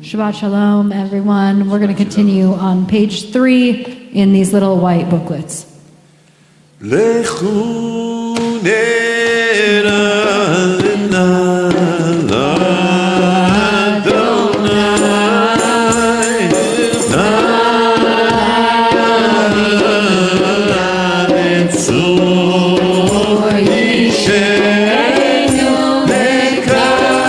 Shabbat Shalom, everyone. We're going to continue on page 3 in these little white booklets. Kabbalat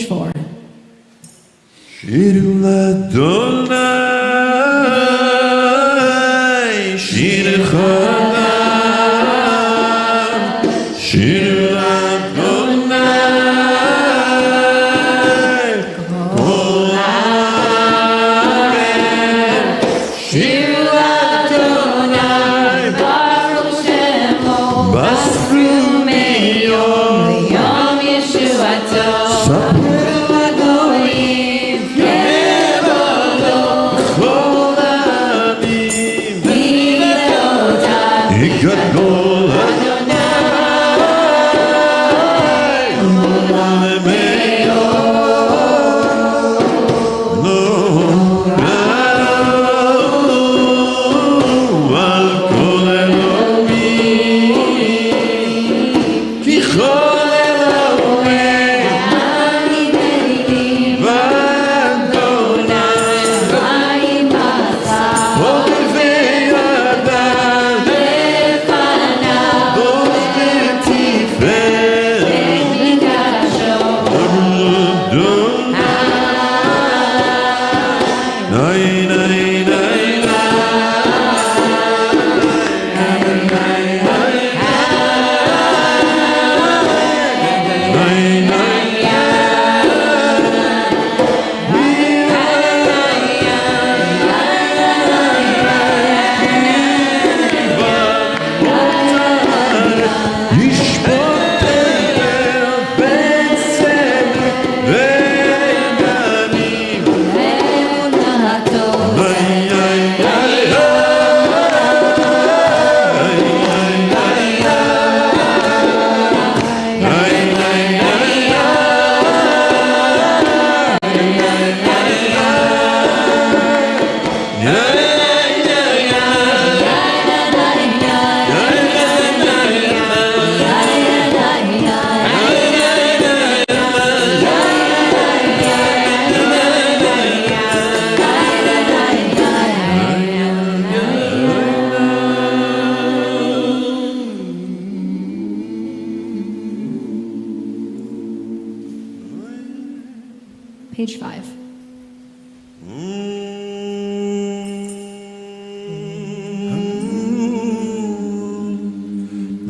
page 4. Shiru l'Adonai, Shir Chodam, Shiru l'Adonai, Kol Ha'amen, Shiru l'Adonai, Baruch Shemo, Basru Meyom, Yom Yeshuato, Saperu Agoyim, Kevolo, Kol Ha'anim, Midotav, Gadol Adonai, U'Ameyo, Lo Ra'u Al Kol Elohim, Ki Chol Elohim, Ani Benidim, V'Adonai, Vayim Matzah, Ovei Adam, Lefanav, Dov B'Tiferet, Mikdasho, Nay, nay, nay, Page 5.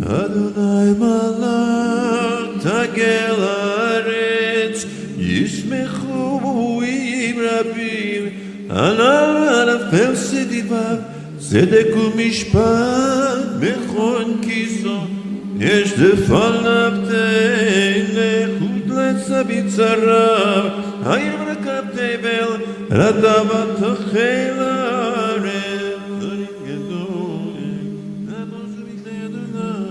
Adonai malach tagel haaretz yishmechu im rabim anal arafel sedivav tzedek u'mishpat bechon kiso yesh defanav lechut letzabit tzarav hayim rakav tevel radavat tochel haaretz Dorim gedolim namos b'nei Adonai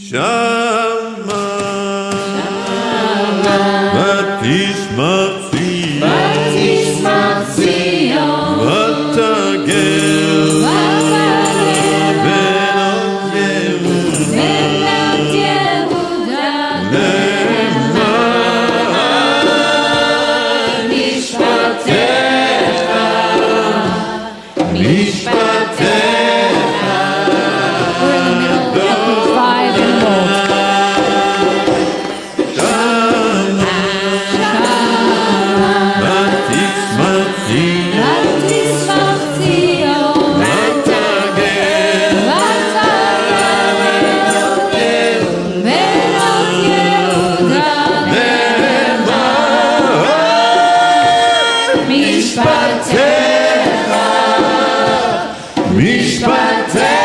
Shama Batishma Zion, Vatagel Benot Yehuda, Mishpatecha, Mishpatecha We're in the middle of page 5 in bold. Batishma Batisma Zion, Vatagel Benot Yehuda, Mishpatecha, Mishpatecha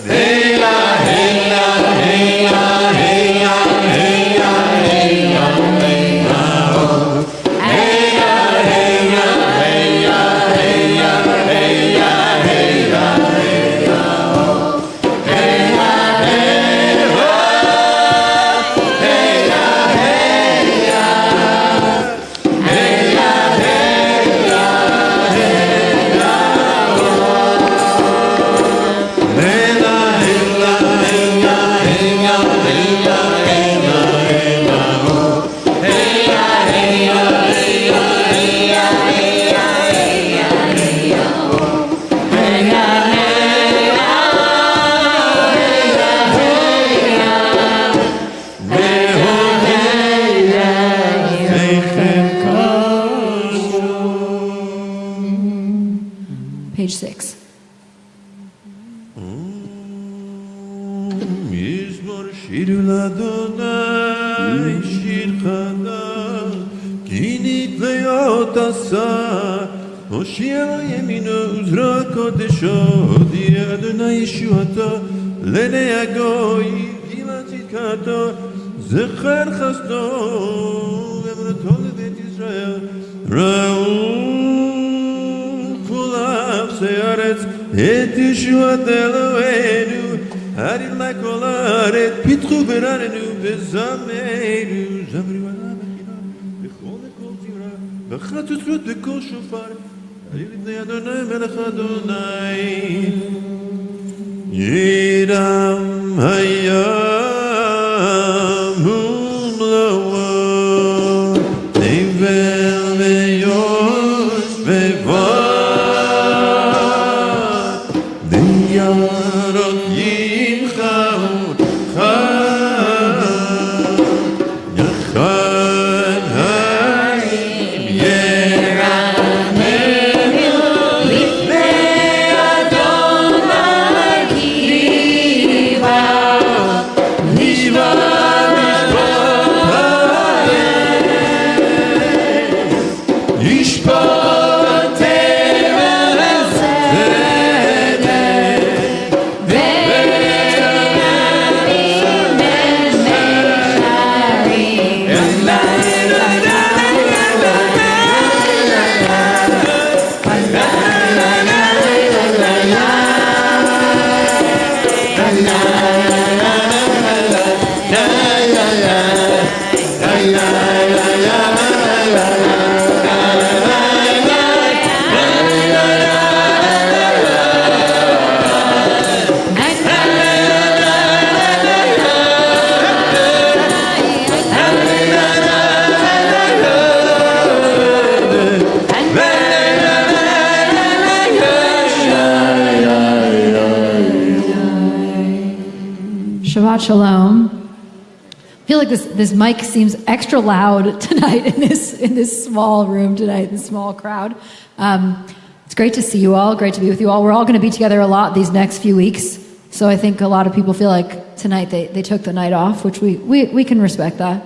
Heya, heya, heya, heya, heya, heya, heya, heya, heya, heya, heya, heya, heya, heya, heya, שירו לאדוני שיר חדש, כי נתליות עשה, הושיע ימינו עזרא קודשו, הודיע אדוני ישועתו, לעיני הגויים גילה צדקתו, זכר חסדו ואמונתו לבית ישראל. ראו כולם הארץ את ישועת אלוהינו, הרים לכל הארץ פיתחו ורננו וזמרו, זמרו עליו בחירה בכל קול זמרה, בחצוצרות בקול שופר, היו לפני אדוני מלך אדוני. ירם הים ומלואו, תבל ויוש ובא, דירות ימחו חד, יחד הרים ירממו לפני אדוני, ליבה ליבה משפט האל, ישפט תבל צדק Shabbat Shalom. I feel like this mic seems extra loud tonight in this small room tonight, this small crowd. It's great to see you all, great to be with you all. We're all going to be together a lot these next few weeks, so I think a lot of people feel like tonight they took the night off, which we can respect that.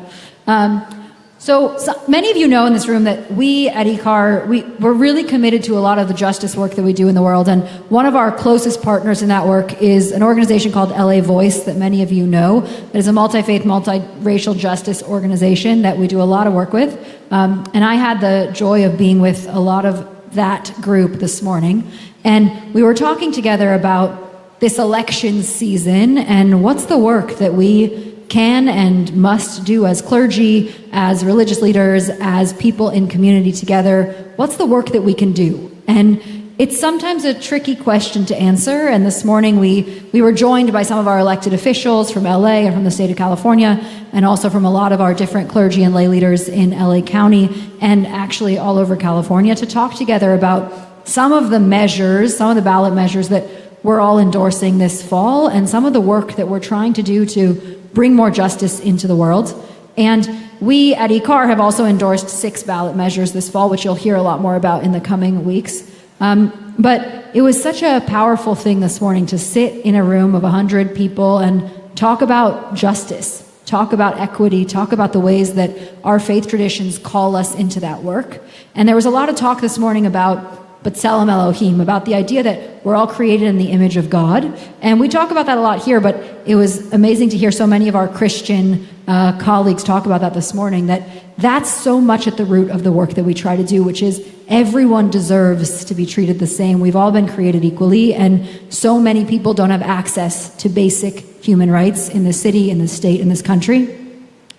So many of you know in this room that we at IKAR, we're really committed to a lot of the justice work that we do in the world. And one of our closest partners in that work is an organization called LA Voice that many of you know. It is a multi-faith, multi-racial justice organization that we do a lot of work with. And I had the joy of being with a lot of that group this morning. And we were talking together about this election season and what's the work that we can and must do as clergy, as religious leaders, as people in community together. What's the work that we can do? And it's sometimes a tricky question to answer. And this morning we were joined by some of our elected officials from LA and from the state of California, and also from a lot of our different clergy and lay leaders in LA County and actually all over California to talk together about some of the measures, some of the ballot measures that we're all endorsing this fall, and some of the work that we're trying to do to bring more justice into the world. And we at IKAR have also endorsed 6 ballot measures this fall, which you'll hear a lot more about in the coming weeks. But it was such a powerful thing this morning to sit in a room of 100 people and talk about justice, talk about equity, talk about the ways that our faith traditions call us into that work. And there was a lot of talk this morning about B'Tselem Elohim, about the idea that we're all created in the image of God. And we talk about that a lot here, but it was amazing to hear so many of our Christian colleagues talk about that this morning, that that's so much at the root of the work that we try to do, which is everyone deserves to be treated the same. We've all been created equally, and so many people don't have access to basic human rights in this city, in this state, in this country.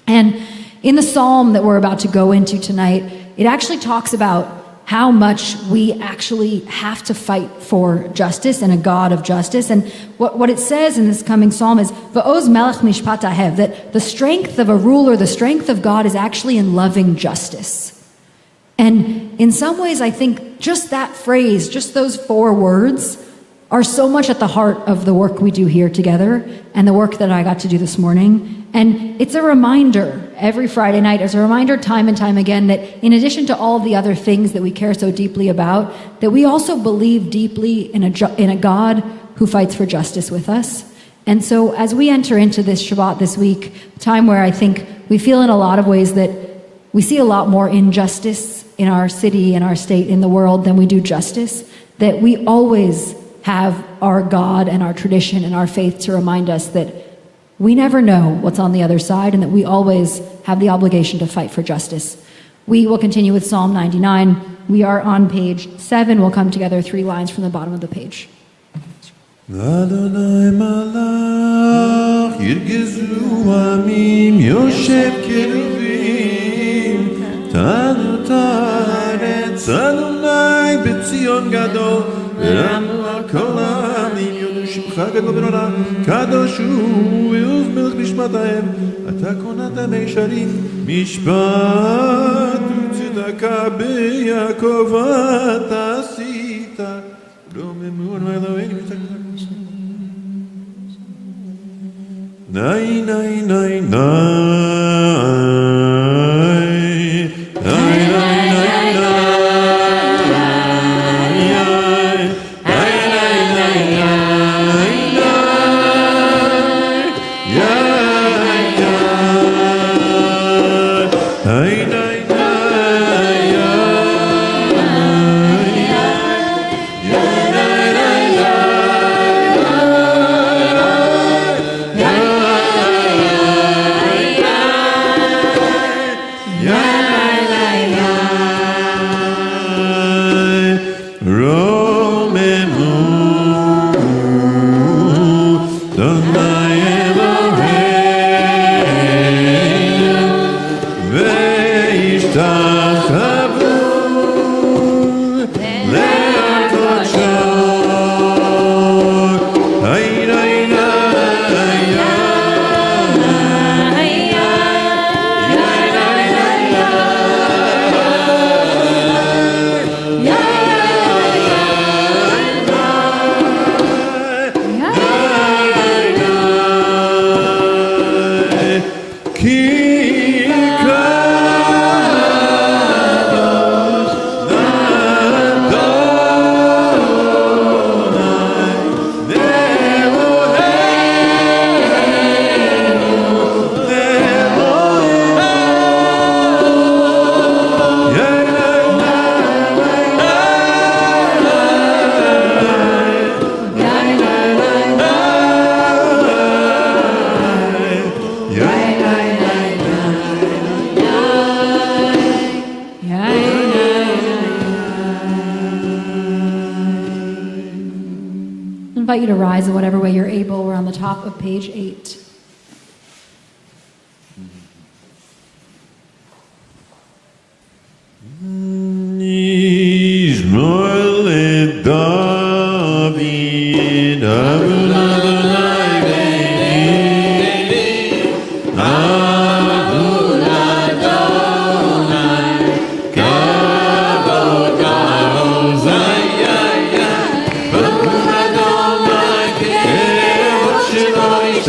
And in the psalm that we're about to go into tonight, it actually talks about how much we actually have to fight for justice and a God of justice. And what it says in this coming psalm is, V'oz melech mishpat ahev, that the strength of a ruler, the strength of God is actually in loving justice. And in some ways, I think just that phrase, just those 4 words, are so much at the heart of the work we do here together and the work that I got to do this morning. And it's a reminder every Friday night, it's a reminder time and time again that in addition to all of the other things that we care so deeply about, that we also believe deeply in a God who fights for justice with us. And so as we enter into this Shabbat this week, a time where I think we feel in a lot of ways that we see a lot more injustice in our city, in our state, in the world than we do justice, that we always have our God and our tradition and our faith to remind us that we never know what's on the other side and that we always have the obligation to fight for justice. We will continue with Psalm 99. We are on page 7. We'll come together 3 lines from the bottom of the page. Adonai malach yirgezu amim yoshev keruvim tanu taretz Adonai betzion gadol v'ramu hakol ha'amim yodu shimcha gadol v'nora kadosh hu ve'uz melech bishmatahem ata konata meisharim mishpat u'tzedaka be'yakov ata asita lo memur v'eloheinu mitzakah Nay, nay, nay, nay. Nay, nay, nay, nay. Nay, nay, nay, nay. Nay, nay, I invite you to rise in whatever way you're able. We're on the top of page 8.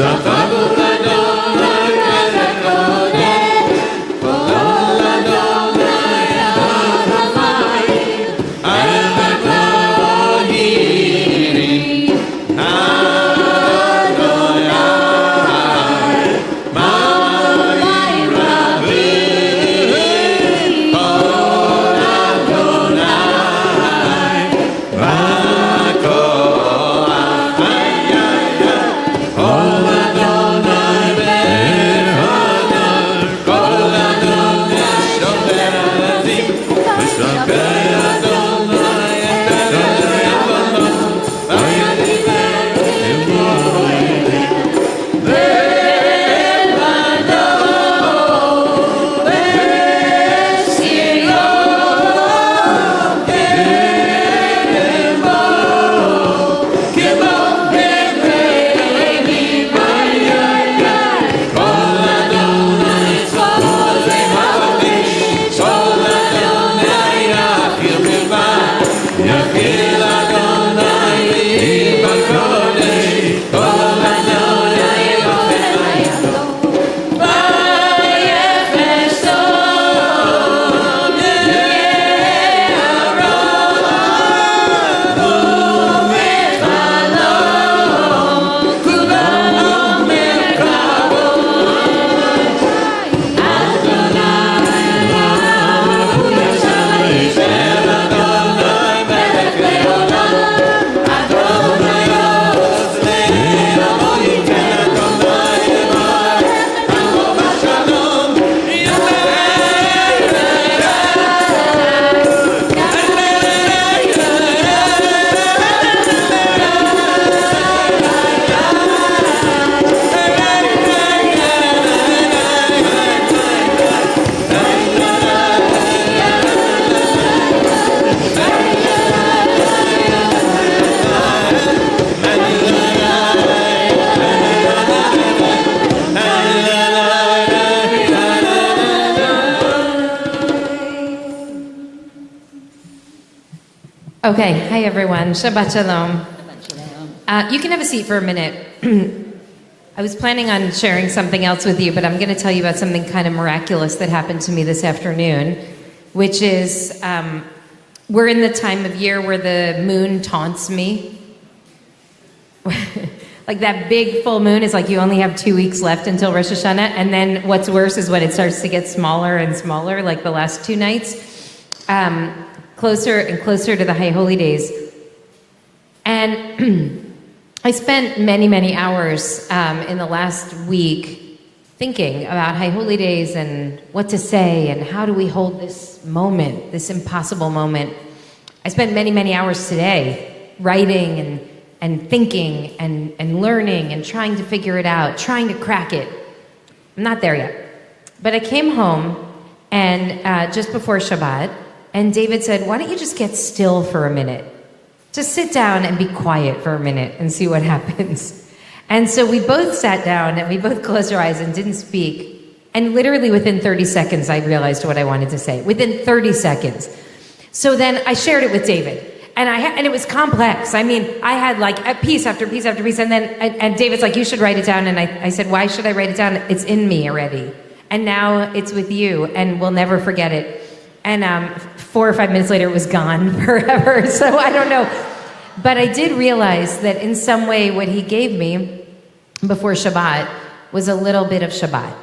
Adonai Okay, hi everyone. Shabbat Shalom. You can have a seat for a minute. I was planning on sharing something else with you, but I'm going to tell you about something kind of miraculous that happened to me this afternoon, which is we're in the time of year where the moon taunts me. Like that big full moon is like you only have 2 weeks left until Rosh Hashanah, and then what's worse is when it starts to get smaller and smaller, like the last 2 nights. Closer and closer to the High Holy Days. And I spent many, many hours in the last week thinking about High Holy Days and what to say and how do we hold this moment, this impossible moment. I spent many, many hours today writing and thinking and learning and trying to figure it out, trying to crack it. I'm not there yet. But I came home and just before Shabbat, and David said, why don't you just get still for a minute? Just sit down and be quiet for a minute and see what happens. And so we both sat down and we both closed our eyes and didn't speak. And literally within 30 seconds, I realized what I wanted to say. Within 30 seconds. So then I shared it with David. And it was complex. I mean, I had like a piece after piece after piece. And then and David's like, you should write it down. And I said, why should I write it down? It's in me already. And now it's with you and we'll never forget it. And 4 or 5 minutes later, it was gone forever. So I don't know. But I did realize that in some way, what he gave me before Shabbat was a little bit of Shabbat.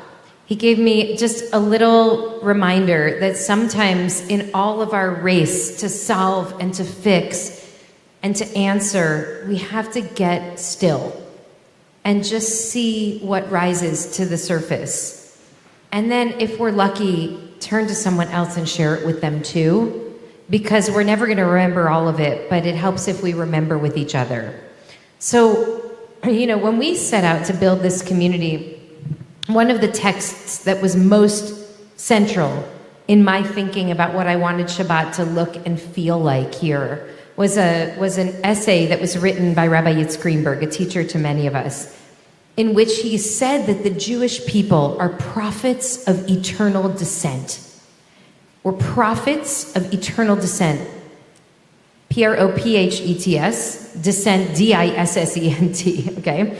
He gave me just a little reminder that sometimes in all of our race to solve and to fix and to answer, we have to get still and just see what rises to the surface. And then if we're lucky, turn to someone else and share it with them too, because we're never going to remember all of it, but it helps if we remember with each other. So, you know, when we set out to build this community, one of the texts that was most central in my thinking about what I wanted Shabbat to look and feel like here was an essay that was written by Rabbi Yitz Greenberg, a teacher to many of us, in which he said that the Jewish people are prophets of eternal descent. We're prophets of eternal descent. Prophets, descent, D-I-S-S-E-N-T, okay?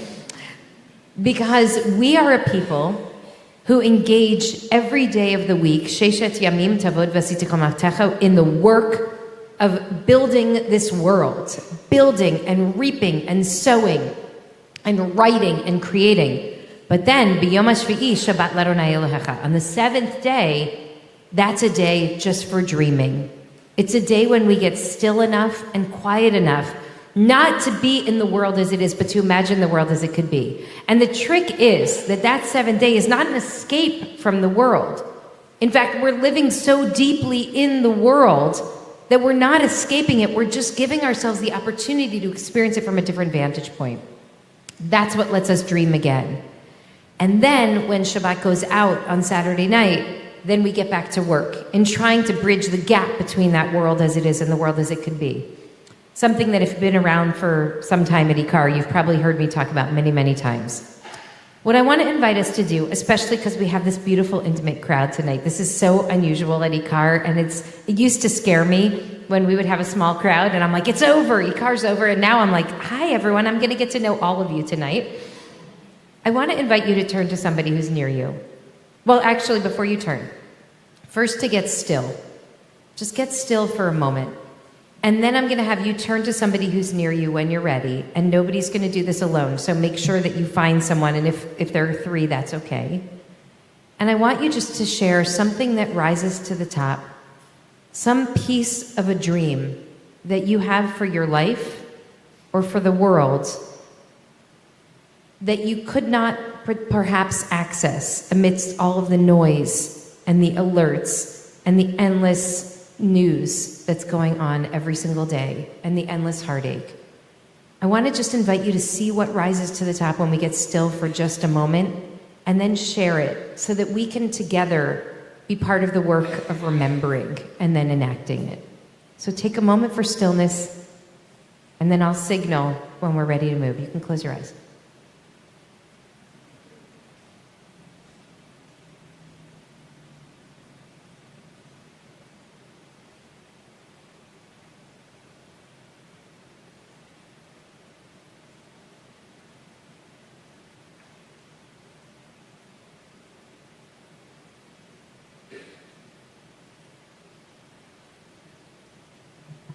Because we are a people who engage every day of the week, Sheshet Yamim Tavod Vasiti Chomaktecha, in the work of building this world, building and reaping and sowing and writing and creating. But then, B'yom HaShvi'i Shabbat L'Adonai Elohecha. On the 7th day, that's a day just for dreaming. It's a day when we get still enough and quiet enough not to be in the world as it is, but to imagine the world as it could be. And the trick is that 7th day is not an escape from the world. In fact, we're living so deeply in the world that we're not escaping it. We're just giving ourselves the opportunity to experience it from a different vantage point. That's what lets us dream again. And then when Shabbat goes out on Saturday night, then we get back to work in trying to bridge the gap between that world as it is and the world as it could be. Something that if you've been around for some time at IKAR, you've probably heard me talk about many, many times. What I want to invite us to do, especially because we have this beautiful, intimate crowd tonight. This is so unusual at IKAR, and it used to scare me when we would have a small crowd, and I'm like, it's over, IKAR's over, and now I'm like, hi everyone, I'm going to get to know all of you tonight. I want to invite you to turn to somebody who's near you. Well, actually, before you turn, first to get still. Just get still for a moment. And then I'm going to have you turn to somebody who's near you when you're ready, and nobody's going to do this alone, so make sure that you find someone, and if there are 3, that's okay. And I want you just to share something that rises to the top, some piece of a dream that you have for your life or for the world that you could not perhaps access amidst all of the noise and the alerts and the endless news that's going on every single day and the endless heartache. I want to just invite you to see what rises to the top when we get still for just a moment, and then share it so that we can together be part of the work of remembering and then enacting it. So take a moment for stillness, and then I'll signal when we're ready to move. You can close your eyes.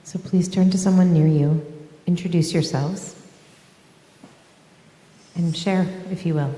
So please turn to someone near you, introduce yourselves, and share, if you will.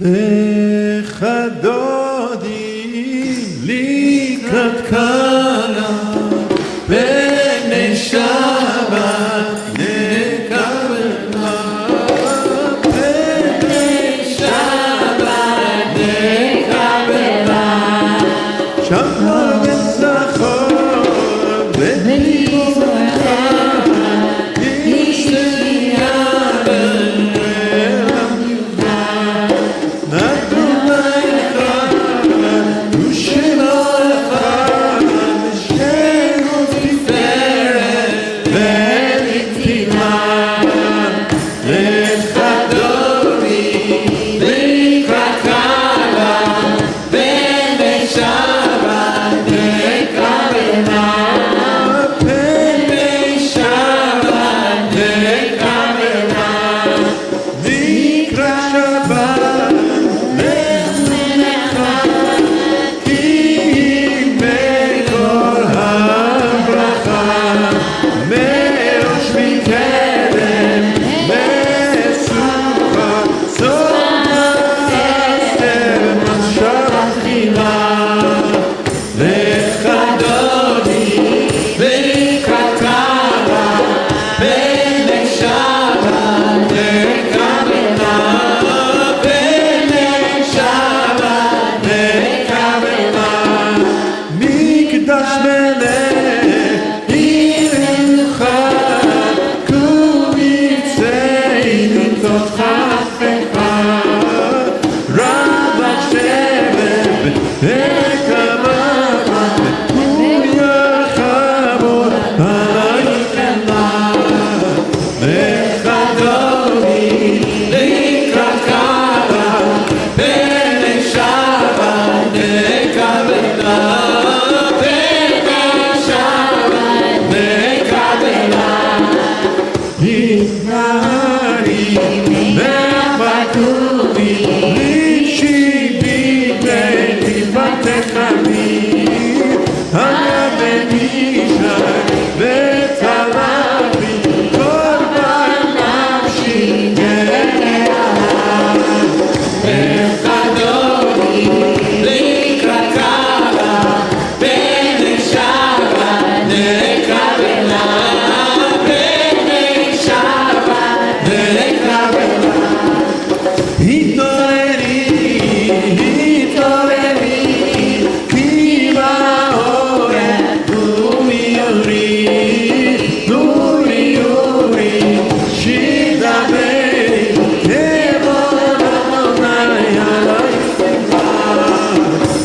לך דודי לקראת קלה בני שבת נקבלה בני שבת נקבלה שחר וזכור בני Shema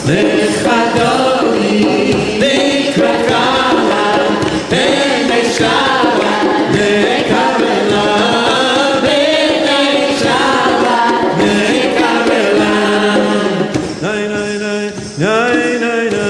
נכדוני לקראת קלה בני שבת נקבלה בני שבת נקבלה די די די די די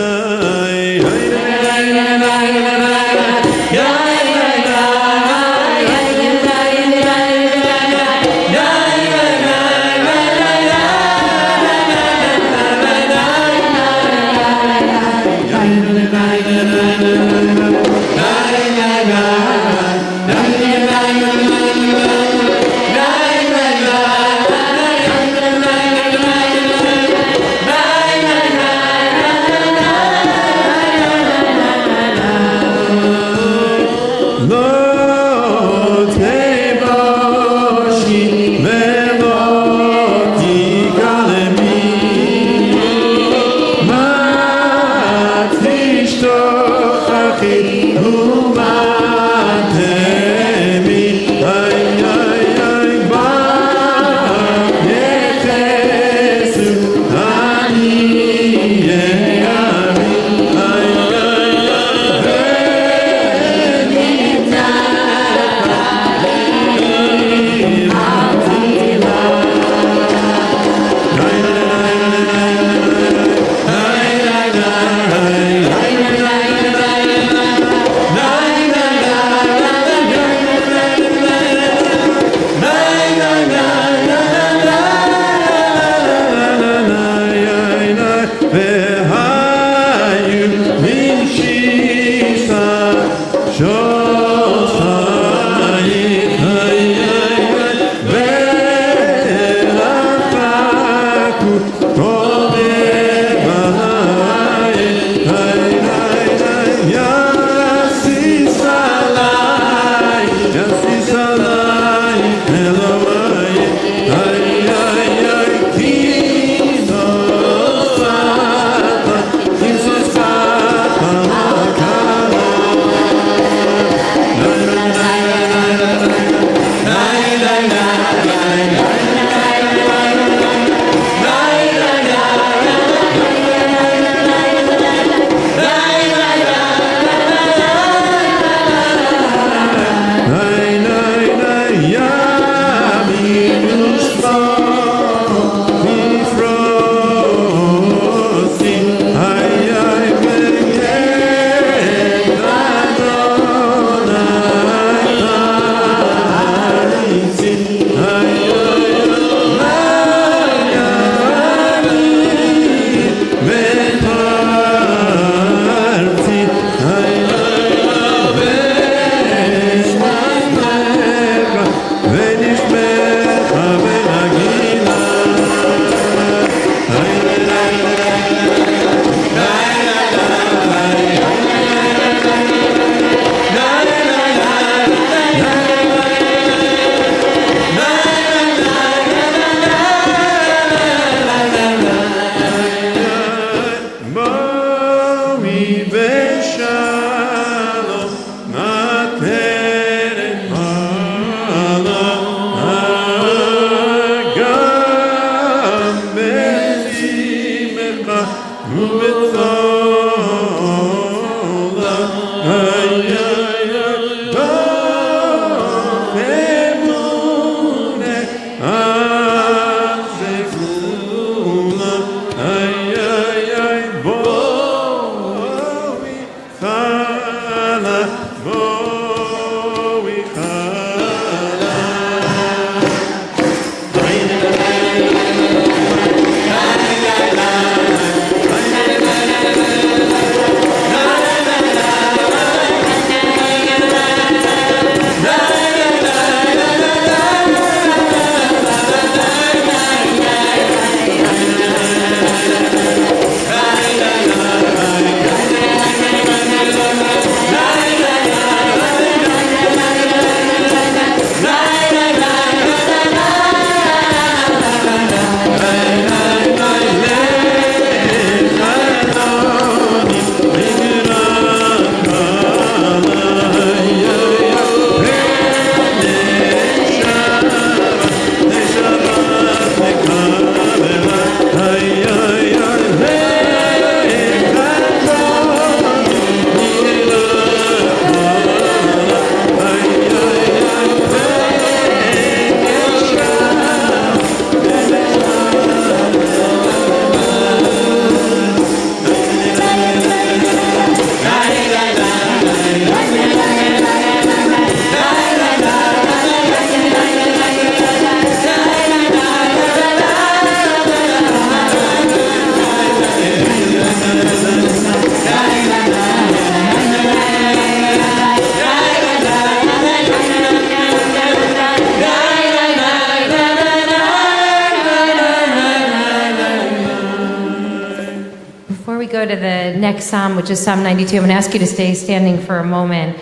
we go to the next psalm, which is Psalm 92, I'm going to ask you to stay standing for a moment.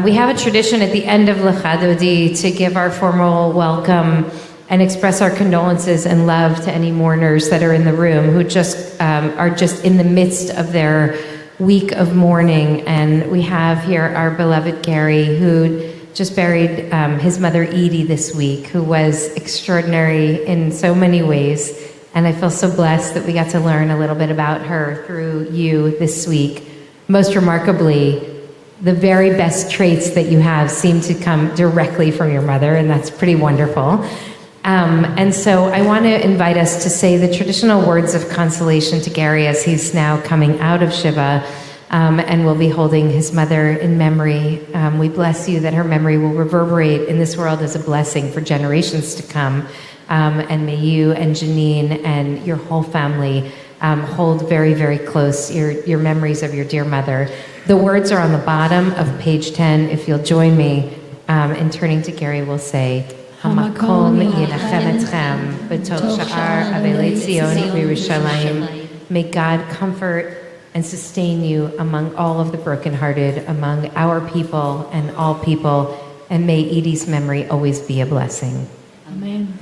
We have a tradition at the end of Lecha Dodi to give our formal welcome and express our condolences and love to any mourners that are in the room who just are just in the midst of their week of mourning. And we have here our beloved Gary, who just buried his mother Edie this week, who was extraordinary in so many ways. And I feel so blessed that we got to learn a little bit about her through you this week. Most remarkably, the very best traits that you have seem to come directly from your mother, and that's pretty wonderful. And so I want to invite us to say the traditional words of consolation to Gary as he's now coming out of Shiva, and will be holding his mother in memory. We bless you that her memory will reverberate in this world as a blessing for generations to come. And may you and Janine and your whole family hold very, very close your memories of your dear mother. The words are on the bottom of page 10. If you'll join me in turning to Gary, we'll say, Hamakom yinachem etchem b'toch sha'ar avelei Tzion v'Yerushalayim. May God comfort and sustain you among all of the brokenhearted, among our people and all people, and may Edie's memory always be a blessing. Amen.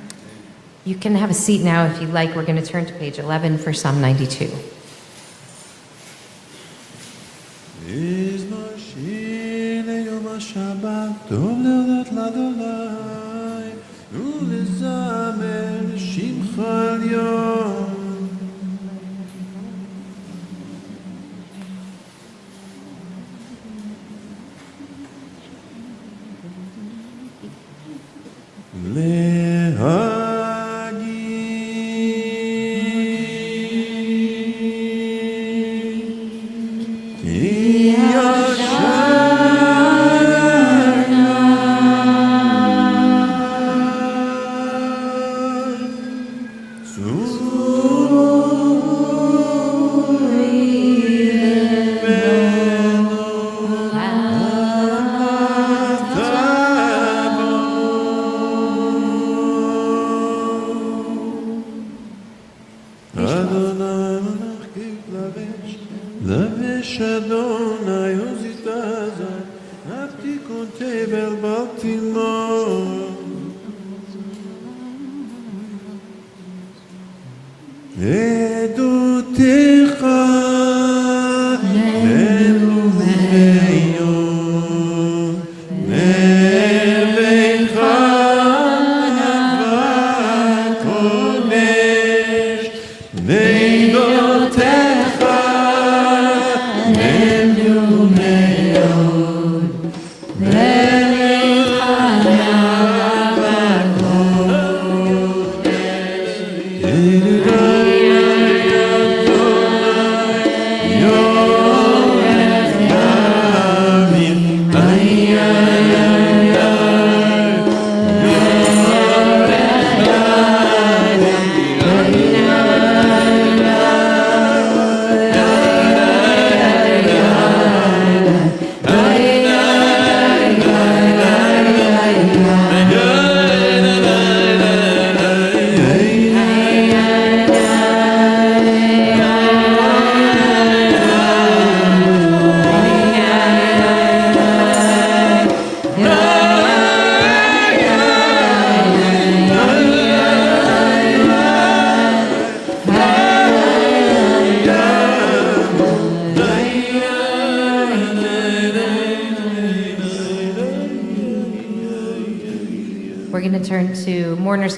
You can have a seat now if you'd like. We're going to turn to page 11 for Psalm 92.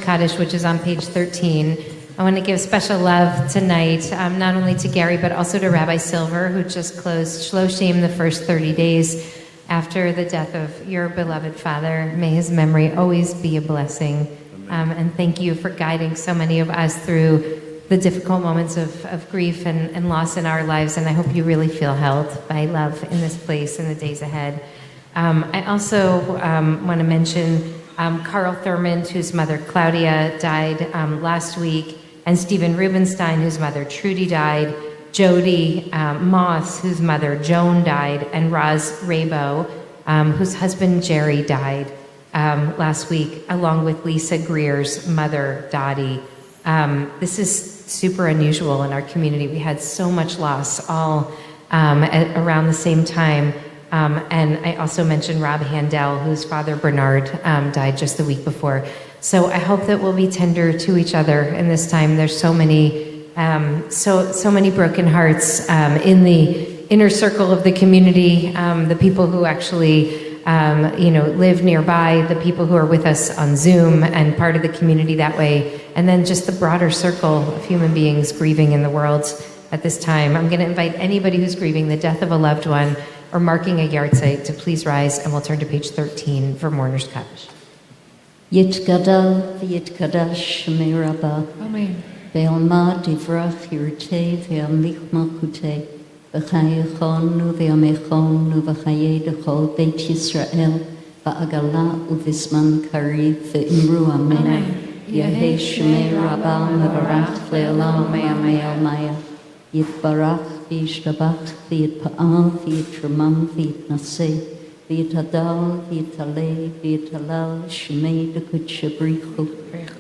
Kaddish, which is on page 13. I want to give special love tonight, not only to Gary, but also to Rabbi Silver, who just closed Shloshim, the first 30 days after the death of your beloved father. May his memory always be a blessing. And thank you for guiding so many of us through the difficult moments of grief and loss in our lives. And I hope you really feel held by love in this place in the days ahead. I also want to mention Carl Thurmond, whose mother Claudia died last week, and Stephen Rubenstein, whose mother Trudy died, Jody Moss, whose mother Joan died, and Roz Rabo, whose husband Jerry died last week, along with Lisa Greer's mother Dottie. This is super unusual in our community. We had so much loss all around the same time. And I also mentioned Rob Handel, whose father Bernard died just the week before. So I hope that we'll be tender to each other in this time. There's so many broken hearts in the inner circle of the community, the people who actually live nearby, the people who are with us on Zoom and part of the community that way, and then just the broader circle of human beings grieving in the world at this time. I'm going to invite anybody who's grieving the death of a loved one or marking a yahrzeit to please rise, and we'll turn to page 13 for Mourner's Kaddish. Yitgadal v'yitgadash shmei Rabbah. Amen. Ve'alma divrach yirtei ve'amlich malchutei. V'chayechonu ve'amechonu v'chayei dechol Beit Yisrael v'agala u'vizman kariv ve'imru amen. Yehei shmei Rabbah mevarach le'olam me'amei almaya. Yitbarach v'yishtabach v'yitpa'al v'yitramam v'yitnaseh. V'yitadal v'yitaleh v'yitalal shmei dekudsha brichu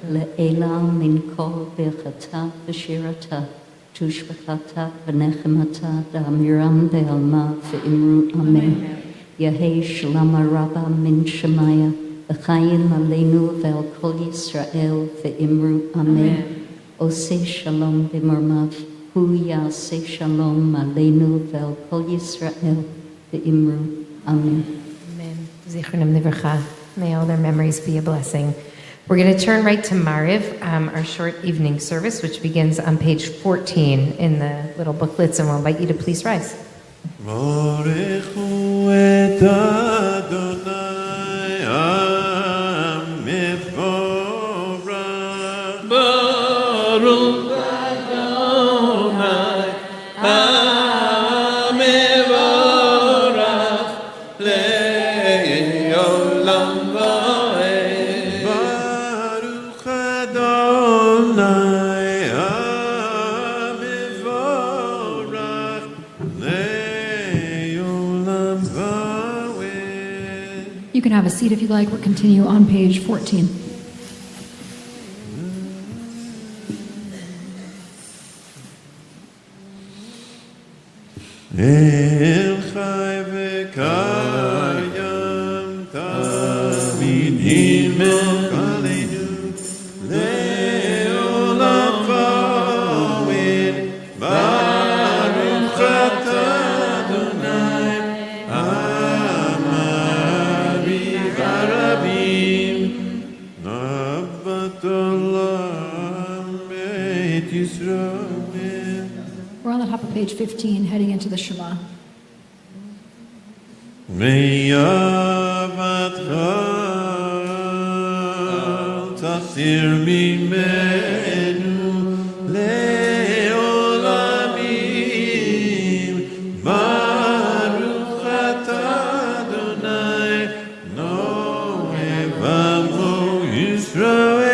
le'ela min kol bechata v'shirata tushbechata v'nechemata da'amiram be'alma v'imru amen. Yehei shalama rabba min shemaya v'chayim aleinu ve'al kol Yisrael v'imru amen. Oseh shalom b'mormav hu yaseh shalom aleinu ve'al kol Yisrael v'imru amen. Amen. Zichronam Livracha. May all their memories be a blessing. We're going to turn right to Mariv, our short evening service, which begins on page 14 in the little booklets, and we'll invite you to please rise. Baruchu et Adonai HaMevorach. Baruch Adonai HaMevorach le'olam va'ed. Baruch Adonai HaMevorach le'olam va'ed. You can have a seat if you like. We'll continue on page 14. El chai v'kayam tamid himel aleinu le'olam va'ed. Baruch atah Adonai ha'mariv harabim avat olam Beit Yisrael. We're on the top of page 15, heading into the Shabbat. Me'avatcha tasir mimenu le'olamim. Baruch atah Adonai no'evamo Yisrael.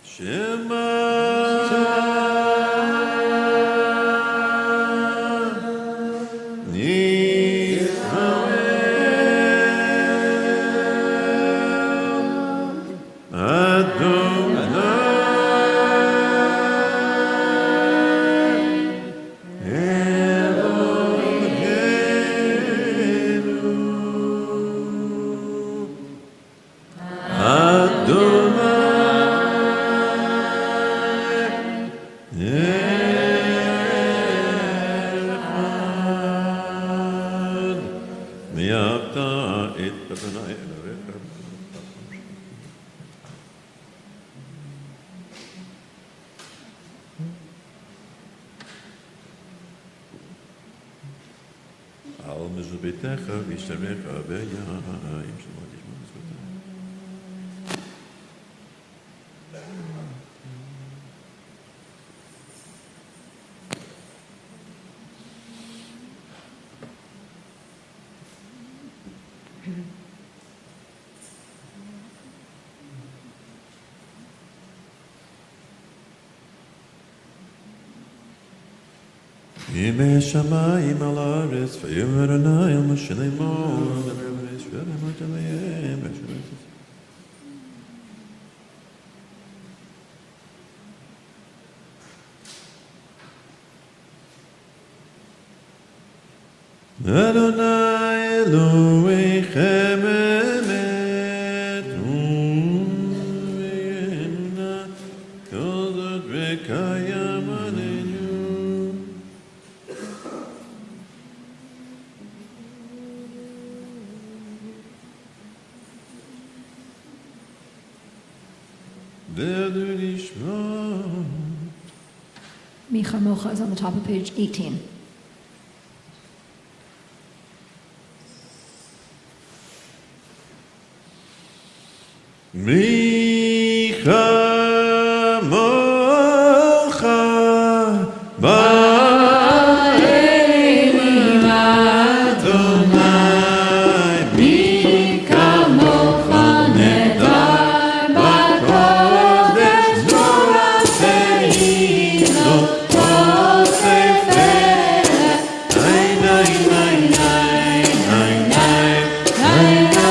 Shema Al mezubitecha v'yisharecha v'ya'im shemot yishmot mizbetecha. Yimei shamayim al haaretz v'yomer Adonai al Moshe lemor v'nei Yisrael emot aleihem v'shaveh. Adonai Elohechem emet u'emunah kol zot v'kayam aleinu. Ve'adu lishma. Micha Mocha is on the top of page 18. Micha Mocha ba'elim Adonai. Micha Mocha nedar ba'kodesh norateinu kol sefer. Nay, nay, nay, nay, nay, nay, nay,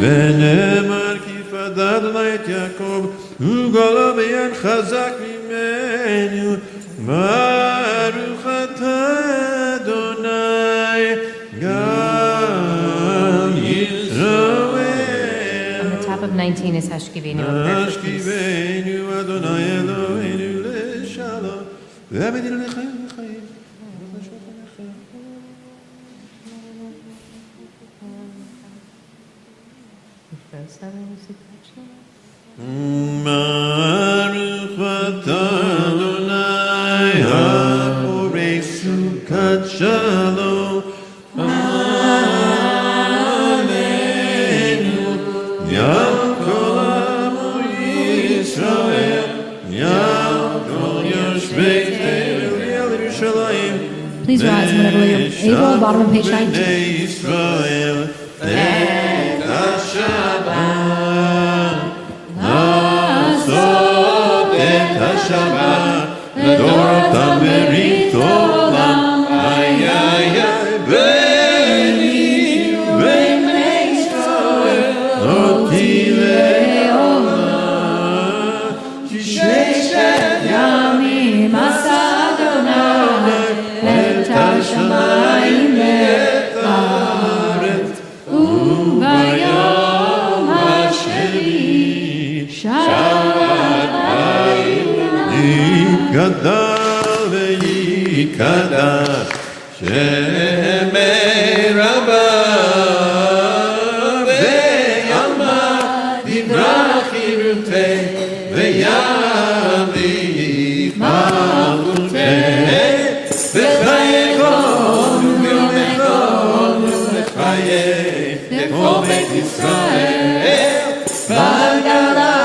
ונאמר כי פדד את יעקב וגולה ביד חזק ממנו. ברוך אתה אדוני גם ישראל. On the top of 19 is Hashkivenu. השכיבנו אדוני אלוהינו לשלום והמדינה לחיים וחיים. Baruch atah Adonai haporei sukat shalom aleinu. Yam kol amo Yisrael, Yam kol yoshvei Yerushalayim. Please rise whenever you're able, bottom of page 19. Israel, et Shabbat, לעשות את השבת, לדורותם ברית עולם. איי איי איי ביני ובני ישראל, אותי לעולם. כי ששת ימים עשה אדוני את השמיים ואת הארץ, וביום השביעי שבת יתגדל ויקדש שמי רבה ויאמר דברה חירותי וימליך מלכותי וחייכון ויומכון וחיי לכל בית ישראל בגלה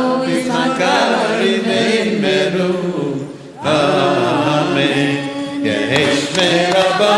ובזמן קריבי מרום. אמן. יש מרבה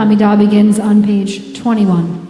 Amidah begins on page 21.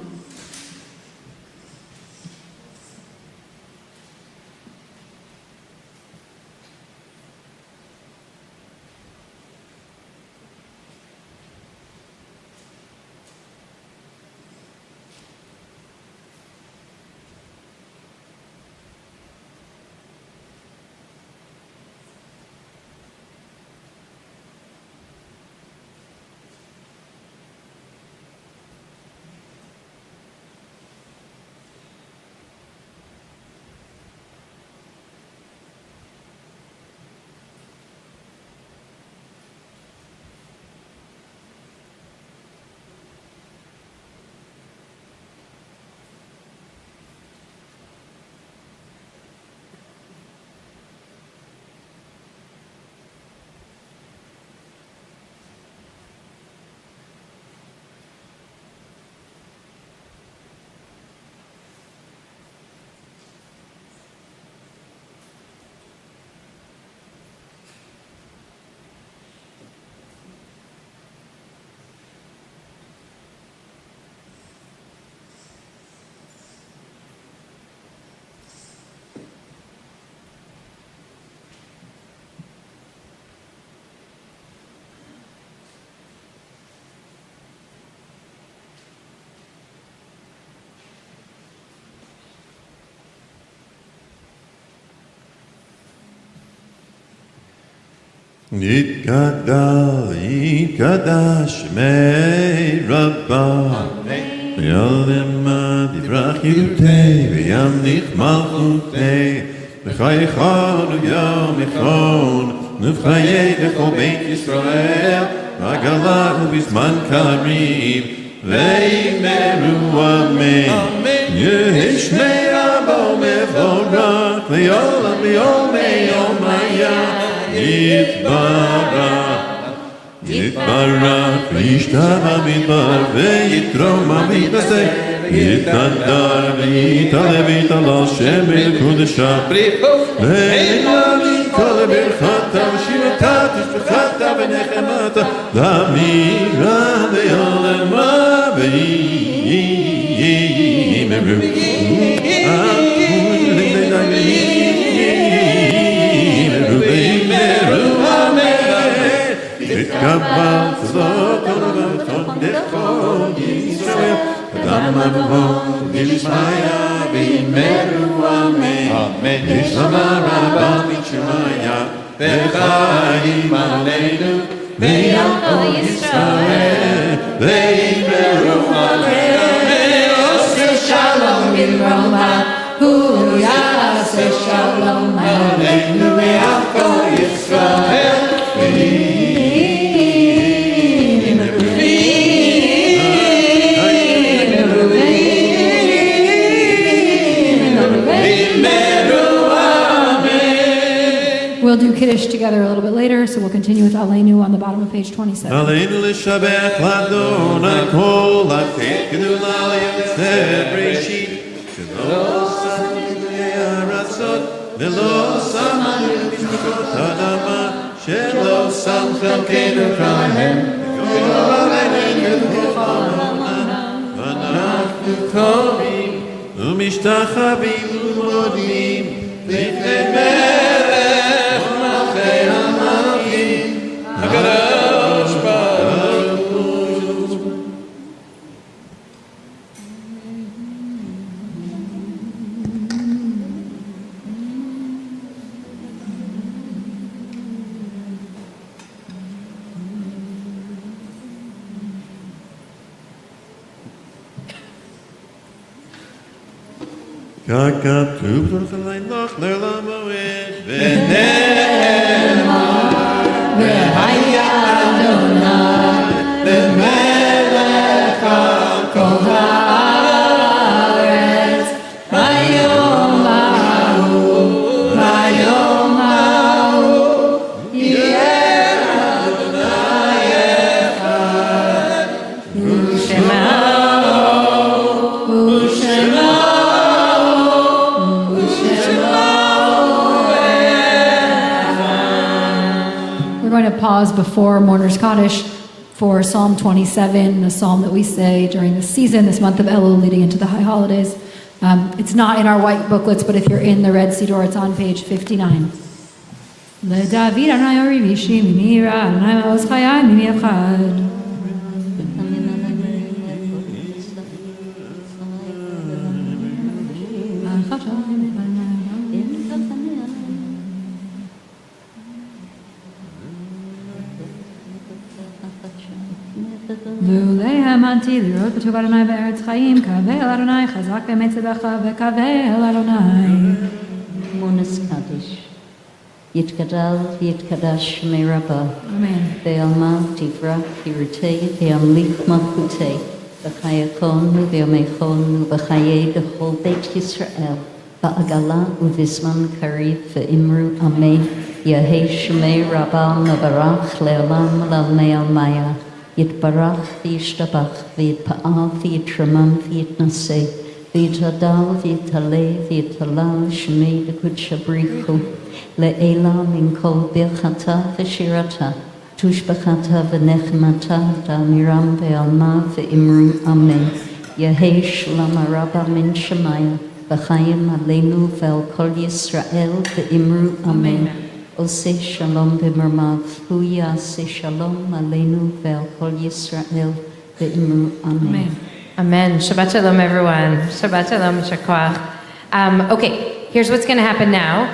Yitgadal, Yitgadash, Mei Rabbah, V'yalema divrach Yutei, V'yamnich Malchutei, V'chayechon Yom Echon, Nufchayei Lechol Beit Yisrael, V'agalah U'bizman Karim, V'yimeru Amen. Yehishmei Abo Mevorach, V'yolam V'yomei Yomaya, Yitbarach, Yitbarach, V'yishtava midbar, V'yitrom amidaseh, Yitadar, V'yitale v'yitalal Shem v'yikudesha, V'yilali kol birchata, V'shivata, V'shvachata, V'nechemata, L'amira v'yolema, V'yimeru, Kabbalat zot olam ton dechol Yisrael Adam avon v'yishmaya v'imeru amen Amen Yishama rabba v'yishmaya v'chaim aleinu v'yachol Yisrael v'imeru amen Oseh shalom v'roma Hu yaseh shalom aleinu v'yachol Yisrael We'll do Kiddush together a little bit later, so we'll continue with Aleinu on the bottom of page 27. Aleinu l'shabech l'Adonai kol ha'chet gedula l'yosef reshit shelo samim l'aratzot v'lo samim l'mishpachot ha'adama shelo sam chelkeinu chaim v'kol aleinu v'chol v'anachnu tovim u'mishtachavim u'modim v'ifnei melech Kakatuv l'chalei noch l'olam ha'ed v'ne'emar v'haya Adonai l'melech al kol ha'aretz v'yom ha'u yeh Adonai echad u'shema We're going to pause before Mourner's Kaddish for Psalm 27, the psalm that we say during this season, this month of Elul leading into the high holidays. It's not in our white booklets, but if you're in the Red Sea Door, it's on page 59. לדוד אדוני אורי ואישי ממי ירא, אדוני מעוז חיי ממי יפחד. לולי האמנתי לראות בטוב אדוני בארץ חיים, קווה אל אדוני חזק באמת צדקך וקווה אל אדוני. מונס קדיש. יתגדל ויתקדש שמי רבה. אמן. בעלמא תברח חירותי וימליך מלכותי. בחייכון ובימיכון ובחיי דכל בית ישראל. בעגלה ובזמן קריב ואמרו אמן. יהי שמי רבה מברך לעולם ולעלמי עלמיה. יתברך וישתבח ויתפעל ויתרומם ויתנשא ויתהלל ויתעלה ויתהלל שמי בקודשא בריך הוא לעילה מן כל ברכתה ושירתה תושבחתה ונחמתה דאמירם בעלמא ואמרו אמן. יהי שלום הרבה מן שמיא וחיים עלינו ועל כל ישראל ואמרו אמן. עושה שלום במרמיו, הוא יעשה שלום עלינו ועל כל ישראל, ואמרו אמן. Amen. Shabbat shalom, everyone. Shabbat shalom, shakwach. Okay, here's what's going to happen now.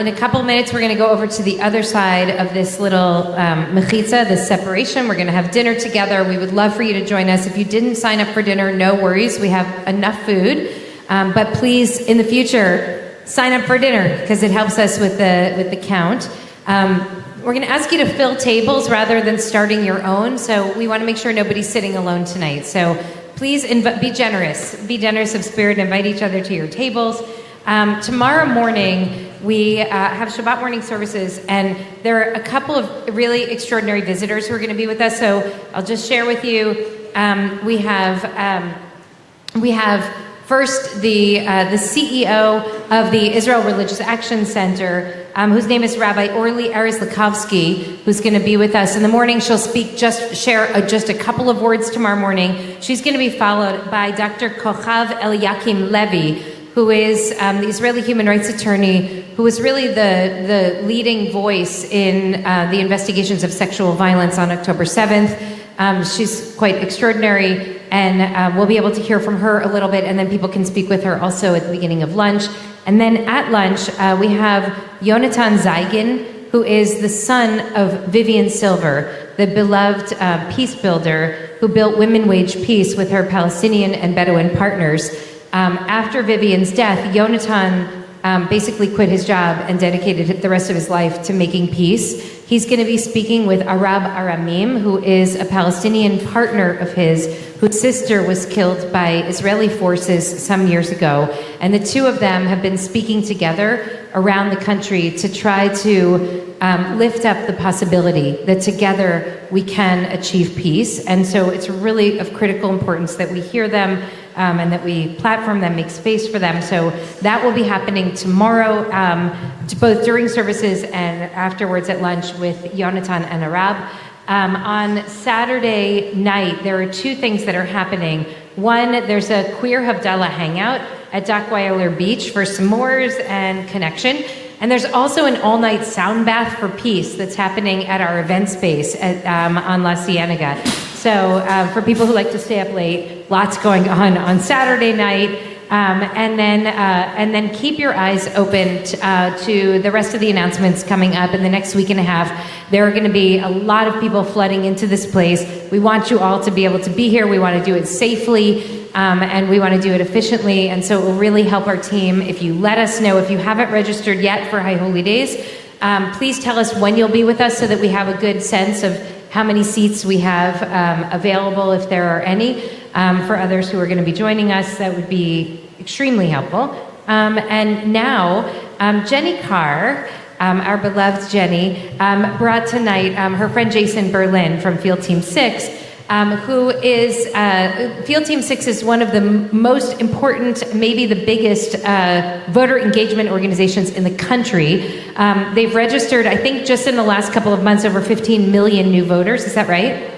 In a couple minutes, we're going to go over to the other side of this little mechitza, this separation. We're going to have dinner together. We would love for you to join us. If you didn't sign up for dinner, no worries. We have enough food. But please, in the future, sign up for dinner because it helps us with the count. We're going to ask you to fill tables rather than starting your own. So we want to make sure nobody's sitting alone tonight. So please be generous. Be generous of spirit and invite each other to your tables. Tomorrow morning, we have Shabbat morning services, and there are a couple of really extraordinary visitors who are going to be with us. So I'll just share with you. We have first the CEO of the Israel Religious Action Center, whose name is Rabbi Orly Aris-Lakovsky, who's going to be with us in the morning. She'll share just a couple of words tomorrow morning. She's going to be followed by Dr. Kochav Eliakim Levy, who is the Israeli human rights attorney, who is really the leading voice in the investigations of sexual violence on October 7th. She's quite extraordinary, and we'll be able to hear from her a little bit, and then people can speak with her also at the beginning of lunch. And then at lunch, we have Yonatan Zeigin, who is the son of Vivian Silver, the beloved peace builder who built Women Wage Peace with her Palestinian and Bedouin partners. After Vivian's death, Yonatan basically quit his job and dedicated the rest of his life to making peace. He's going to be speaking with Arab Aramim, who is a Palestinian partner of his, whose sister was killed by Israeli forces some years ago. And the two of them have been speaking together around the country to try to lift up the possibility that together we can achieve peace. And so it's really of critical importance that we hear them and that we platform them, make space for them. So that will be happening tomorrow, both during services and afterwards at lunch with Yonatan and Arab. On Saturday night, there are two things that are happening. One, there's a queer Havdalah hangout at Dockweiler Beach for s'mores and connection. And there's also an all-night sound bath for peace that's happening at our event space on La Cienega. So for people who like to stay up late, lots going on Saturday night. And then keep your eyes open to the rest of the announcements coming up in the next week and a half. There are going to be a lot of people flooding into this place. We want you all to be able to be here. We want to do it safely, and we want to do it efficiently. And so it will really help our team if you let us know. If you haven't registered yet for High Holy Days, please tell us when you'll be with us so that we have a good sense of how many seats we have available, if there are any. For others who are going to be joining us, that would be extremely helpful. And now, Jenny Carr, our beloved Jenny, brought tonight her friend Jason Berlin from Field Team 6, who is, Field Team 6 is one of the most important, maybe the biggest voter engagement organizations in the country. They've registered, I think just in the last couple of months, over 15 million new voters. Is that right?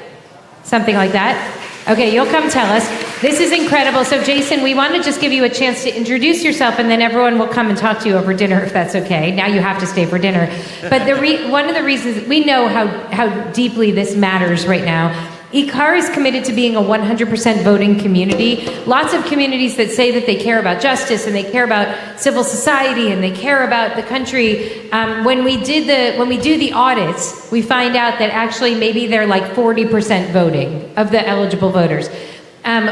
Something like that? Okay, you'll come tell us. This is incredible. So, Jason, we want to just give you a chance to introduce yourself, and then everyone will come and talk to you over dinner, if that's okay. Now you have to stay for dinner. But one of the reasons, we know how deeply this matters right now. IKAR is committed to being a 100% voting community. Lots of communities that say that they care about justice and they care about civil society and they care about the country. When we do the audits, we find out that actually maybe they're like 40% voting of the eligible voters.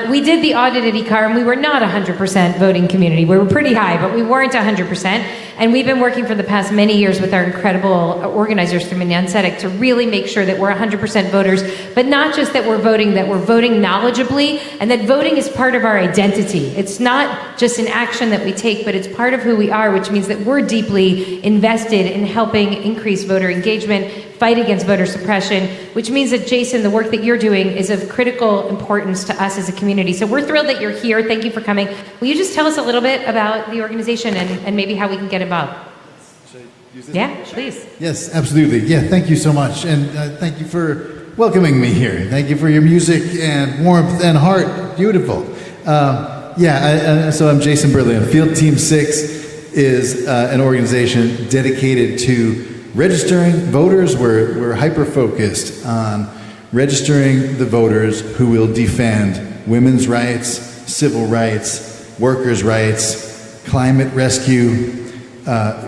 We did the audit at IKAR, and we were not 100% voting community. We were pretty high, but we weren't 100%. And we've been working for the past many years with our incredible organizers through Minyan Tzedek to really make sure that we're 100% voters, but not just that we're voting knowledgeably, and that voting is part of our identity. It's not just an action that we take, but it's part of who we are, which means that we're deeply invested in helping increase voter engagement, fight against voter suppression, which means that, Jason, the work that you're doing is of critical importance to us as a community. So we're thrilled that you're here. Thank you for coming. Will you just tell us a little bit about the organization and maybe how we can get involved? Yeah, please. Yes, absolutely. Yeah, thank you so much. And thank you for welcoming me here. Thank you for your music and warmth and heart. Beautiful. So I'm Jason Berlin. Field Team 6 is an organization dedicated to registering voters. We're hyper-focused on registering the voters who will defend women's rights, civil rights, workers' rights, climate rescue,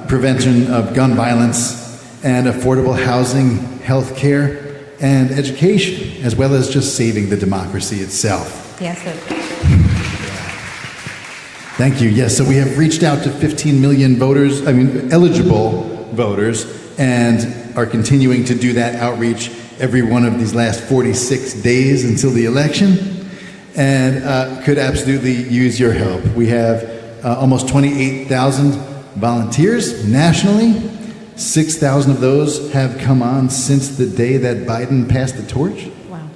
prevention of gun violence, and affordable housing, health care, and education, as well as just saving the democracy itself. Yes. Thank you. Yes, so we have reached out to 15 million eligible voters, and are continuing to do that outreach every one of these last 46 days until the election, and could absolutely use your help. We have almost 28,000 volunteers nationally. 6,000 of those have come on since the day that Biden passed the torch. Wow.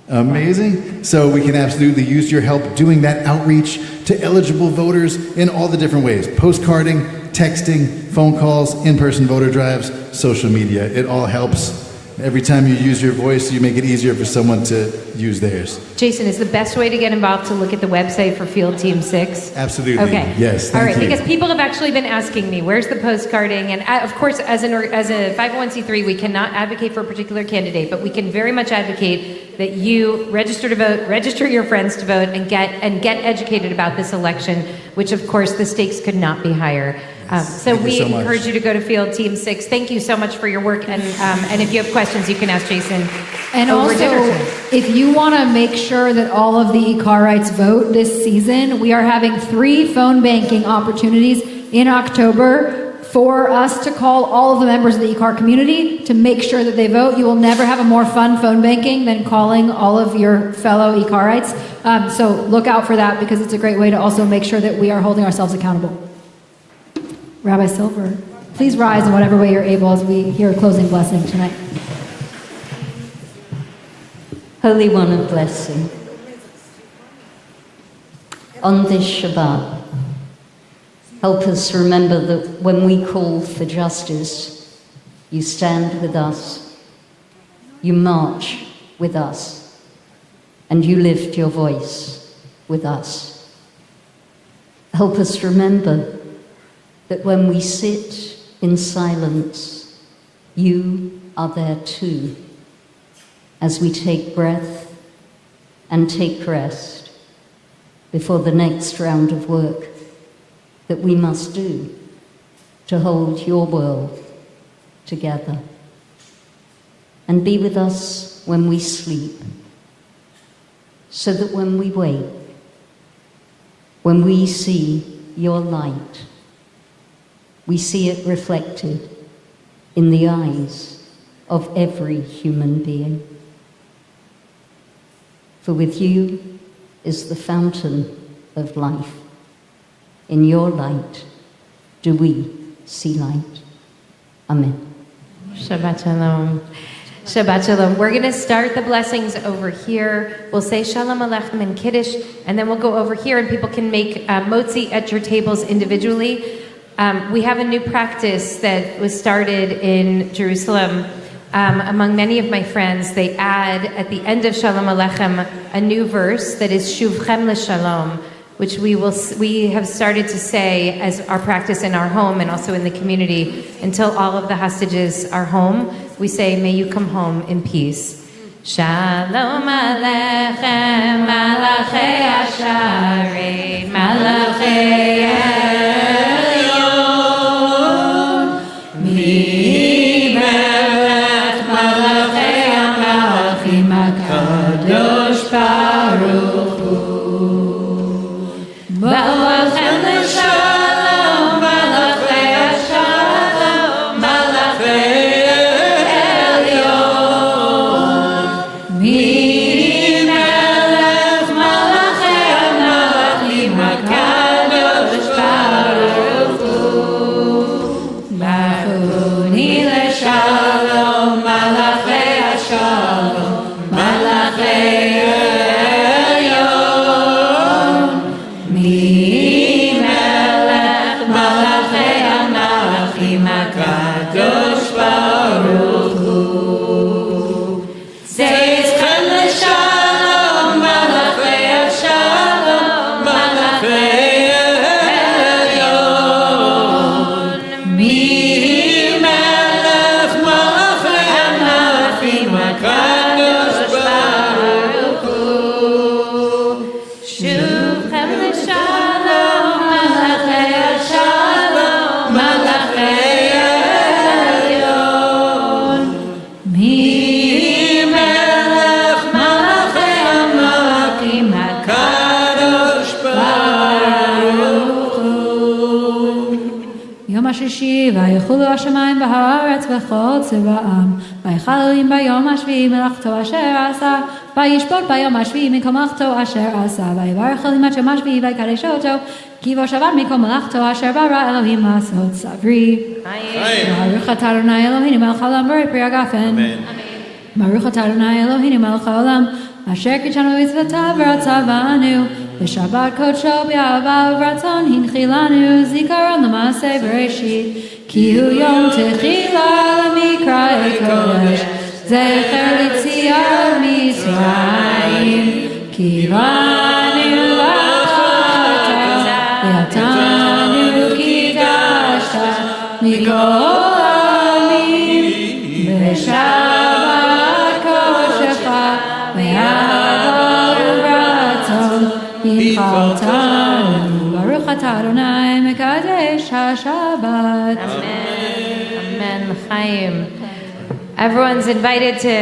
Amazing. So we can absolutely use your help doing that outreach to eligible voters in all the different ways: postcarding, texting, phone calls, in-person voter drives, social media. It all helps. Every time you use your voice, you make it easier for someone to use theirs. Jason, is the best way to get involved to look at the website for Field Team 6? Absolutely. Okay. Yes, all right, thank you. because people have actually been asking me, where's the postcarding? And of course, as a 501c3, we cannot advocate for a particular candidate, but we can very much advocate that you register to vote, register your friends to vote, and get educated about this election, which of course the stakes could not be higher. So we encourage you to go to Field Team 6. Thank you so much for your work, and if you have questions, you can ask Jason. And over also, dinner tonight. if you want to make sure that all of the IKARites vote this season, we are having 3 phone banking opportunities in October for us to call all of the members of the IKAR community to make sure that they vote. You will never have a more fun phone banking than calling all of your fellow IKARites. So look out for that, because it's a great way to also make sure that we are holding ourselves accountable. Rabbi Silver, please rise in whatever way you're able as we hear a closing blessing tonight. Holy One of blessing, on this Shabbat, help us remember that when we call for justice, you stand with us, you march with us, and you lift your voice with us. Help us remember that when we sit in silence, you are there too, as we take breath and take rest before the next round of work that we must do to hold your world together. And be with us when we sleep, so that when we wake, when we see your light, we see it reflected in the eyes of every human being. For with you is the fountain of life. In your light do we see light. Amen. Shabbat Shalom. Shabbat Shalom. We're going to start the blessings over here. We'll say Shalom Aleichem in Kiddush, and then we'll go over here, and people can make motzi at your tables individually. We have a new practice that was started in Jerusalem among many of my friends, they add at the end of Shalom Aleichem a new verse that is Shuvchem LeShalom, which we have started to say as our practice in our home and also in the community until all of the hostages are home. We say, may you come home in peace. Shalom Aleichem, Malachei Asharei, Malachei Elyon, Mi Melech Malachei HaMelachim HaKadosh Baruch Hu. Malachem L'Shalom, Malachei Ashalom, Malachei Elyon, Mi Melech Malachei HaMelachim HaKadosh Baruch Hu. Bachuni L'Shalom, Malachei Ashalom, Malachei Elyon, Mi Melech Malachei HaMelachim HaKadosh Baruch Hu. Zeizchem L'Shalom, Malachei Ashalom, Malachei Elyon, Mi Melech Malachei HaMelachim HaKadosh Baruch Hu. Shuvchem L'Shalom, Malachei Ashalom, Malachei Elyon, Mi Melech Malachei HaMelachim HaKadosh Baruch Hu. יום השישי, ויחולו השמיים והארץ וכל צבאם, ויחל אלוהים ביום השביעי מלאכתו אשר עשה, וישפוט ביום השביעי מכל מלאכתו אשר עשה, ויברך אלוהים את יום השביעי ויקדש אותו, כי בו שבת מכל מלאכתו אשר ברא אלוהים לעשות סברי. ברוך אתה אדוני אלוהינו מלך העולם בורא פרי הגפן. ברוך אתה אדוני אלוהינו מלך העולם, אשר קידשנו במצוותיו ורצה בנו, בשבת קודשו באהבה וברצון הנחילנו, זיכרון למעשה בראשית, כי הוא יום תחילה למקראי קודש, זכר ליציאת מצרים, כי באנו לך ואתנו קידשת מכל העמים, בשבת קודשך באהבה וברצון הנחלתנו. ברוך אתה אדוני מקדש השבת. Amen. Chaim. Everyone's invited to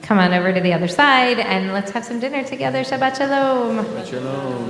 come on over to the other side and let's have some dinner together. Shabbat Shalom. Shalom.